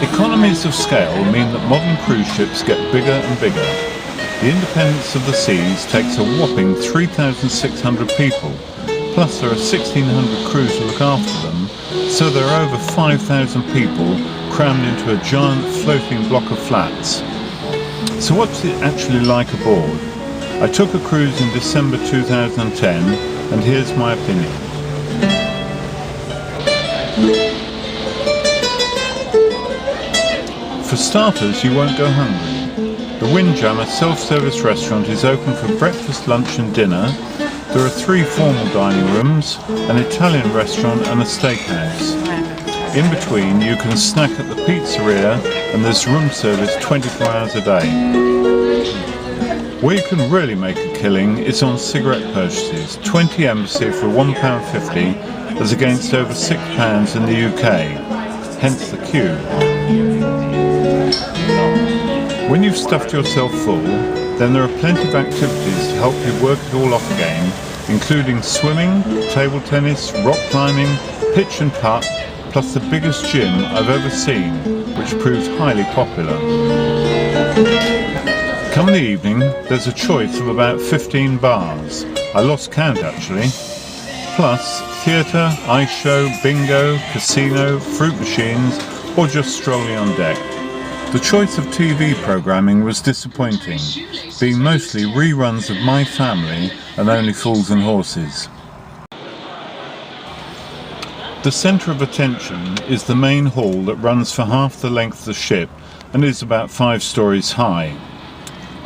Economies of scale mean that modern cruise ships get bigger and bigger. The Independence of the Seas takes a whopping 3,600 people, plus there are 1,600 crews to look after them, so there are over 5,000 people crammed into a giant floating block of flats. So what's it actually like aboard? I took a cruise in December 2010, and here's my opinion. For starters, you won't go hungry. The Windjammer self-service restaurant is open for breakfast, lunch and dinner. There are 3 formal dining rooms, an Italian restaurant and a steakhouse. In between, you can snack at the pizzeria, and there's room service 24 hours a day. Where you can really make a killing is on cigarette purchases. 20 Embassy for £1.50 as against over £6 in the UK, hence the queue. When you've stuffed yourself full, then there are plenty of activities to help you work it all off again, including swimming, table tennis, rock climbing, pitch and putt, plus the biggest gym I've ever seen, which proves highly popular. Come the evening, there's a choice of about 15 bars. I lost count actually. Plus theatre, ice show, bingo, casino, fruit machines, or just strolling on deck. The choice of TV programming was disappointing, being mostly reruns of My Family and Only Fools and Horses. The centre of attention is the main hall that runs for half the length of the ship and is about 5 stories high.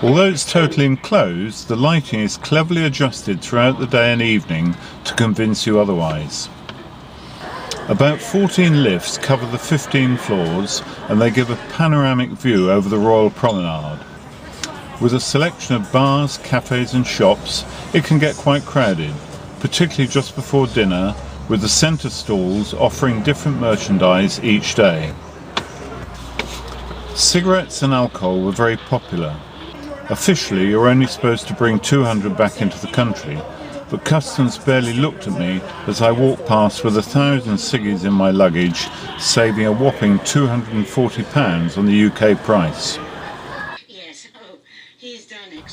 Although it's totally enclosed, the lighting is cleverly adjusted throughout the day and evening to convince you otherwise. About 14 lifts cover the 15 floors and they give a panoramic view over the Royal Promenade. With a selection of bars, cafes and shops, it can get quite crowded, particularly just before dinner, with the centre stalls offering different merchandise each day. Cigarettes and alcohol were very popular. Officially, you're only supposed to bring 200 back into the country, but customs barely looked at me as I walked past with 1,000 ciggies in my luggage, saving a whopping £240 on the UK price.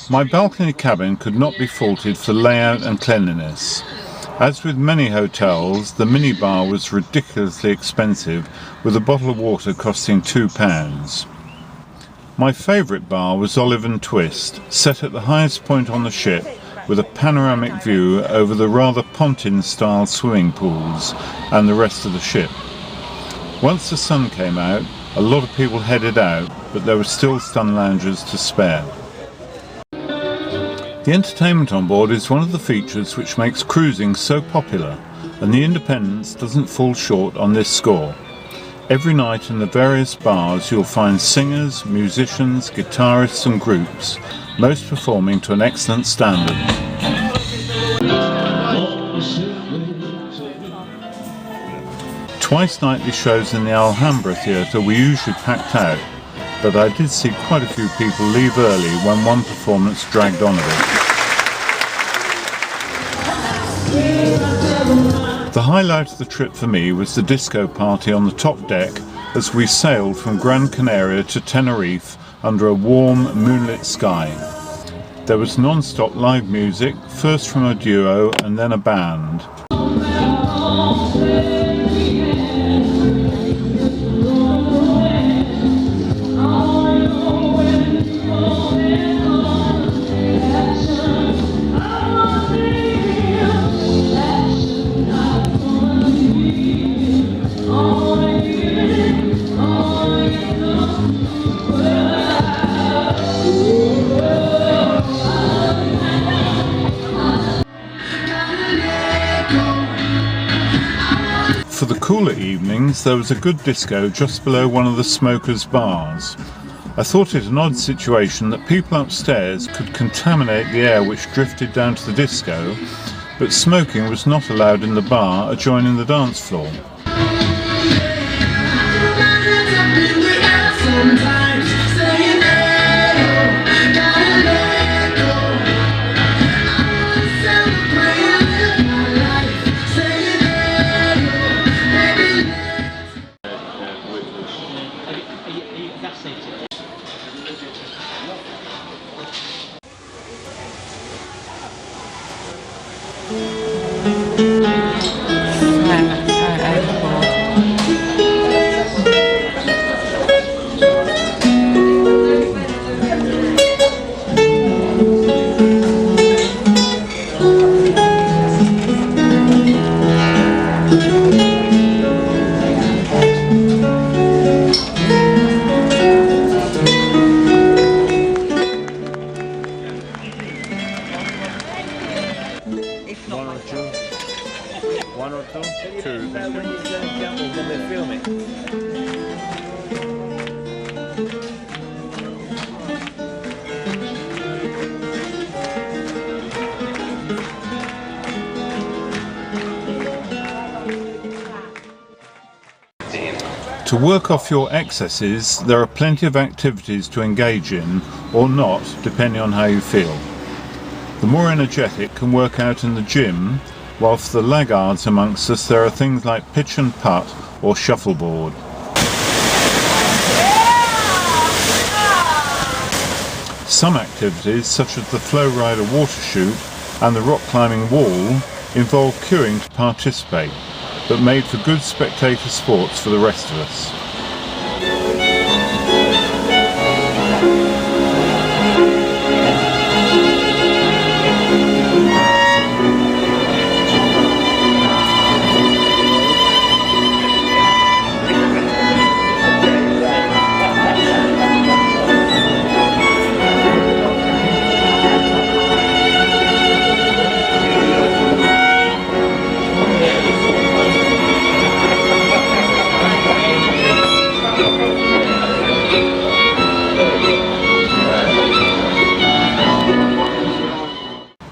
My balcony cabin could not be faulted for layout and cleanliness. As with many hotels, the minibar was ridiculously expensive, with a bottle of water costing £2. My favourite bar was Olive and Twist, set at the highest point on the ship, with a panoramic view over the rather Pontin-style swimming pools and the rest of the ship. Once the sun came out, a lot of people headed out, but there were still sun loungers to spare. The entertainment on board is one of the features which makes cruising so popular, and the Independence doesn't fall short on this score. Every night in the various bars you'll find singers, musicians, guitarists and groups, most performing to an excellent standard. Twice nightly shows in the Alhambra Theatre were usually packed out, but I did see quite a few people leave early when one performance dragged on a bit. The highlight of the trip for me was the disco party on the top deck as we sailed from Gran Canaria to Tenerife under a warm, moonlit sky. There was non-stop live music, first from a duo and then a band. For the cooler evenings, there was a good disco just below one of the smokers' bars. I thought it an odd situation that people upstairs could contaminate the air which drifted down to the disco, but smoking was not allowed in the bar adjoining the dance floor. when they're filming. To work off your excesses, there are plenty of activities to engage in, or not, depending on how you feel. The more energetic can work out in the gym, while for the laggards amongst us there are things like pitch and putt or shuffleboard. Some activities, such as the flow rider water chute and the rock climbing wall, involve queuing to participate, but made for good spectator sports for the rest of us.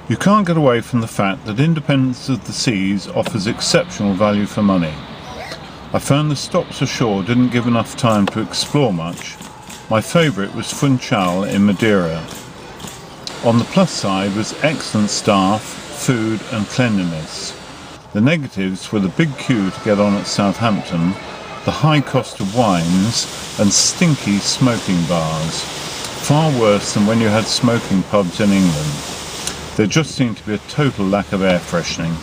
You can't get away from the fact that Independence of the Seas offers exceptional value for money. I found the stops ashore didn't give enough time to explore much. My favourite was Funchal in Madeira. On the plus side was excellent staff, food and cleanliness. The negatives were the big queue to get on at Southampton, the high cost of wines and stinky smoking bars. Far worse than when you had smoking pubs in England. There just seemed to be a total lack of air freshening.